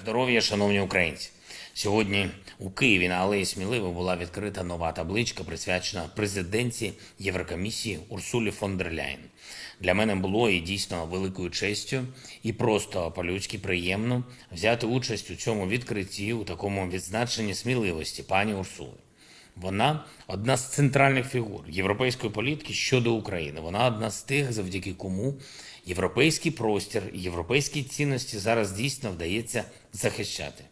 Здоров'я, шановні українці! Сьогодні у Києві на Алеї Сміливих була відкрита нова табличка, присвячена президентці Єврокомісії Урсулі фон дер Ляєн. Для мене було і дійсно великою честю і просто по-людськи приємно взяти участь у цьому відкритті, у такому відзначенні сміливості пані Урсули. Вона одна з центральних фігур європейської політики щодо України. Вона одна з тих, завдяки кому європейський простір і європейські цінності зараз дійсно вдається захищати.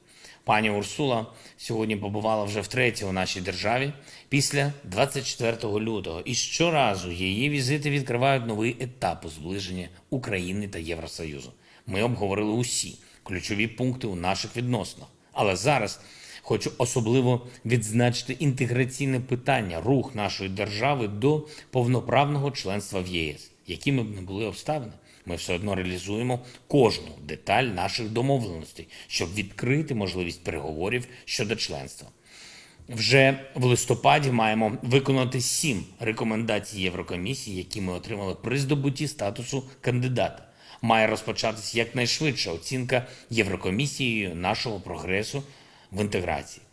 Пані Урсула сьогодні побувала вже втретє у нашій державі після 24 лютого. І щоразу її візити відкривають новий етап у зближенні України та Євросоюзу. Ми обговорили усі ключові пункти у наших відносинах. Але зараз хочу особливо відзначити інтеграційне питання, рух нашої держави до повноправного членства в ЄС. Якими б не були обставини, ми все одно реалізуємо кожну деталь наших домовленостей, щоб відкрити можливість переговорів щодо членства. Вже в листопаді маємо виконати 7 рекомендацій Єврокомісії, які ми отримали при здобутті статусу кандидата. Має розпочатися якнайшвидша оцінка Єврокомісією нашого прогресу в інтеграції.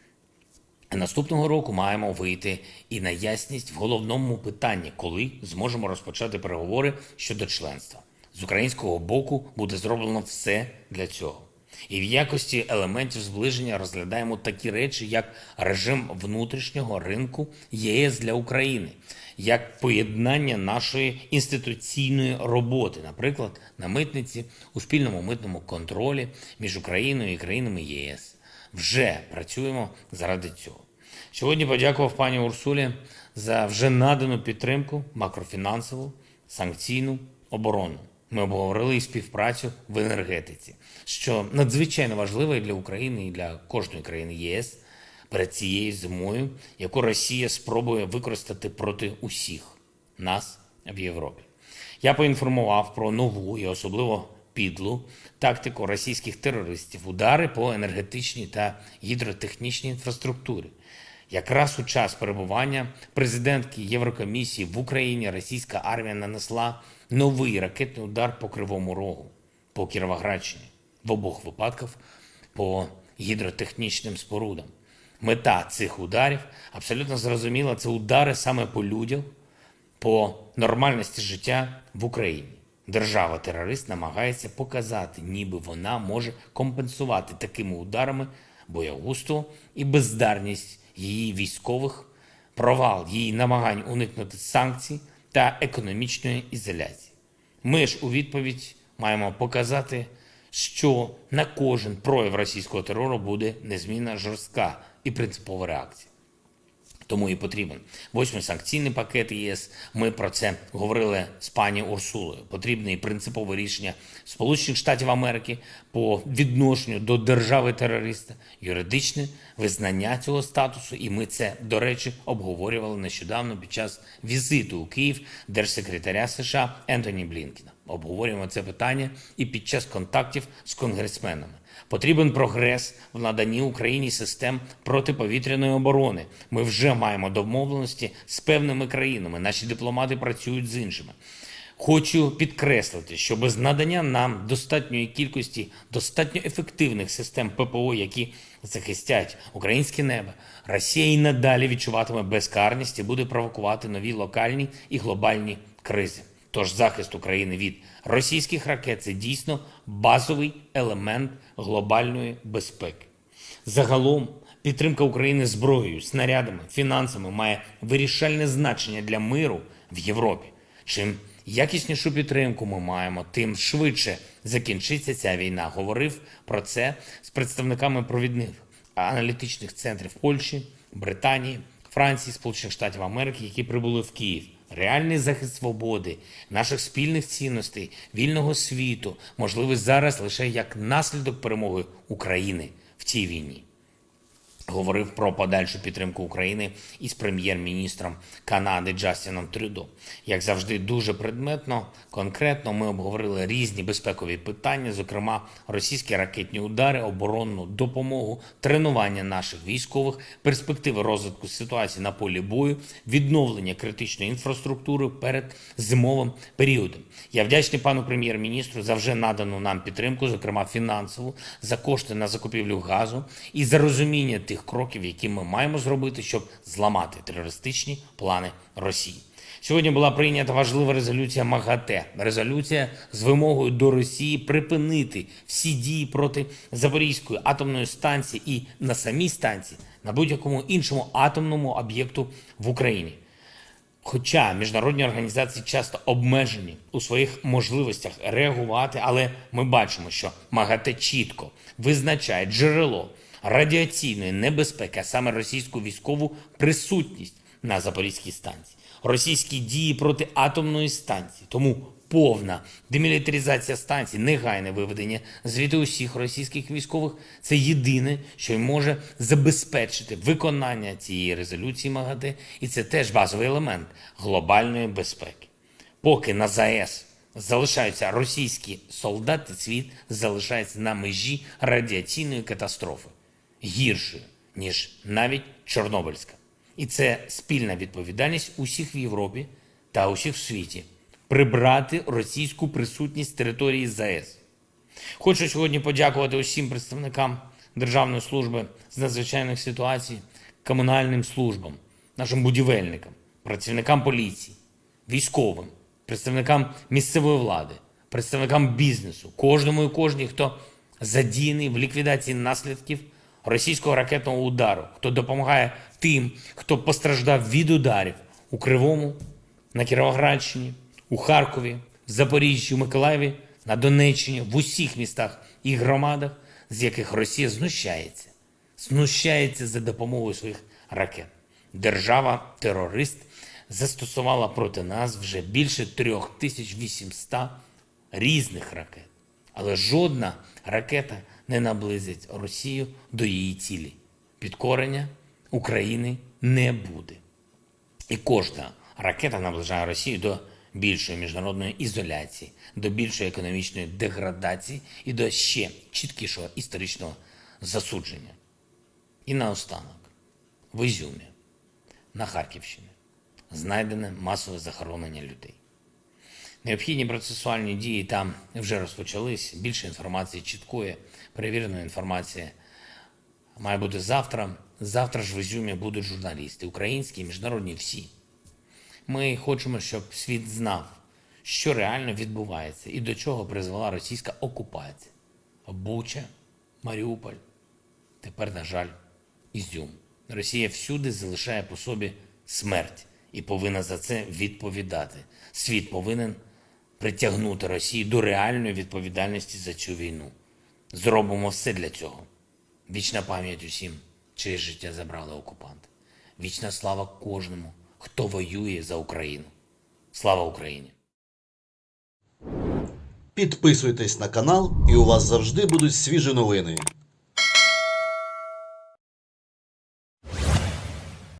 Наступного року маємо вийти і на ясність в головному питанні, коли зможемо розпочати переговори щодо членства. З українського боку буде зроблено все для цього. І в якості елементів зближення розглядаємо такі речі, як режим внутрішнього ринку ЄС для України, як поєднання нашої інституційної роботи, наприклад, на митниці, у спільному митному контролі між Україною і країнами ЄС. Вже працюємо заради цього. Сьогодні подякував пані Урсулі за вже надану підтримку макрофінансову, санкційну, оборонну. Ми обговорили і співпрацю в енергетиці, що надзвичайно важливо і для України, і для кожної країни ЄС перед цією зимою, яку Росія спробує використати проти усіх нас в Європі. Я поінформував про нову і особливо підлу тактику російських терористів, удари по енергетичній та гідротехнічній інфраструктурі. Якраз у час перебування президентки Єврокомісії в Україні російська армія нанесла новий ракетний удар по Кривому Рогу, по Кіровоградщині, в обох випадках по гідротехнічним спорудам. Мета цих ударів абсолютно зрозуміла, це удари саме по людях, по нормальності життя в Україні. Держава-терорист намагається показати, ніби вона може компенсувати такими ударами боягузтво і бездарність її військових, провал її намагань уникнути санкцій та економічної ізоляції. Ми ж у відповідь маємо показати, що на кожен прояв російського терору буде незмінна жорстка і принципова реакція. Тому і потрібен 8-й санкційний пакет ЄС. Ми про це говорили з пані Урсулою. Потрібне і принципове рішення Сполучених Штатів Америки по відношенню до держави-терориста, юридичне визнання цього статусу. І ми це, до речі, обговорювали нещодавно під час візиту у Київ держсекретаря США Ентоні Блінкена. Обговорюємо це питання і під час контактів з конгресменами. Потрібен прогрес в наданні Україні систем протиповітряної оборони. Ми вже маємо домовленості з певними країнами, наші дипломати працюють з іншими. Хочу підкреслити, що без надання нам достатньої кількості, достатньо ефективних систем ППО, які захистять українське небо, Росія і надалі відчуватиме безкарність і буде провокувати нові локальні і глобальні кризи. Тож захист України від російських ракет – це дійсно базовий елемент глобальної безпеки. Загалом підтримка України зброєю, снарядами, фінансами має вирішальне значення для миру в Європі. Чим якіснішу підтримку ми маємо, тим швидше закінчиться ця війна. Говорив про це з представниками провідних аналітичних центрів Польщі, Британії, Франції, Сполучених Штатів Америки, які прибули в Київ. Реальний захист свободи, наших спільних цінностей, вільного світу можливий зараз лише як наслідок перемоги України в цій війні. говорив про подальшу підтримку України із прем'єр-міністром Канади Джастіном Трюдо. Як завжди, дуже предметно, конкретно ми обговорили різні безпекові питання, зокрема російські ракетні удари, оборонну допомогу, тренування наших військових, перспективи розвитку ситуації на полі бою, відновлення критичної інфраструктури перед зимовим періодом. Я вдячний пану прем'єр-міністру за вже надану нам підтримку, зокрема фінансову, за кошти на закупівлю газу і за розуміння тих кроків, які ми маємо зробити, щоб зламати терористичні плани Росії. Сьогодні була прийнята важлива резолюція МАГАТЕ. Резолюція з вимогою до Росії припинити всі дії проти Запорізької атомної станції і на самій станції, на будь-якому іншому атомному об'єкту в Україні. Хоча міжнародні організації часто обмежені у своїх можливостях реагувати, але ми бачимо, що МАГАТЕ чітко визначає джерело радіаційної небезпеки, а саме російську військову присутність на Запорізькій станції, російські дії проти атомної станції. Тому повна демілітаризація станції, негайне виведення звідти усіх російських військових – це єдине, що й може забезпечити виконання цієї резолюції МАГАТЕ, і це теж базовий елемент глобальної безпеки. Поки на ЗАЕС залишаються російські солдати, світ залишається на межі радіаційної катастрофи, гіршою, ніж навіть Чорнобильська. І це спільна відповідальність усіх в Європі та усіх в світі – прибрати російську присутність з території ЗАЕС. Хочу сьогодні подякувати усім представникам Державної служби з надзвичайних ситуацій, комунальним службам, нашим будівельникам, працівникам поліції, військовим, представникам місцевої влади, представникам бізнесу, кожному і кожній, хто задіяний в ліквідації наслідків російського ракетного удару, хто допомагає тим, хто постраждав від ударів у Кривому, на Кіровоградщині, у Харкові, в Запоріжжі, у Миколаєві, на Донеччині, в усіх містах і громадах, з яких Росія знущається за допомогою своїх ракет. Держава-терорист застосувала проти нас вже більше 3800 різних ракет. Але жодна ракета не наблизить Росію до її цілі. Підкорення України не буде. І кожна ракета наближає Росію до більшої міжнародної ізоляції, до більшої економічної деградації і до ще чіткішого історичного засудження. І наостанок, в Ізюмі, на Харківщині, знайдене масове захоронення людей. Необхідні процесуальні дії там вже розпочались. Більше інформації, чіткої, перевіреної інформації має бути завтра. Завтра ж в Ізюмі будуть журналісти, українські і міжнародні всі. Ми хочемо, щоб світ знав, що реально відбувається і до чого призвела російська окупація. Буча, Маріуполь, тепер, на жаль, Ізюм. Росія всюди залишає по собі смерть і повинна за це відповідати. Світ повинен притягнути Росію до реальної відповідальності за цю війну. Зробимо все для цього. Вічна пам'ять усім, чиє життя забрали окупанти. Вічна слава кожному, хто воює за Україну. Слава Україні! Підписуйтесь на канал, і у вас завжди будуть свіжі новини.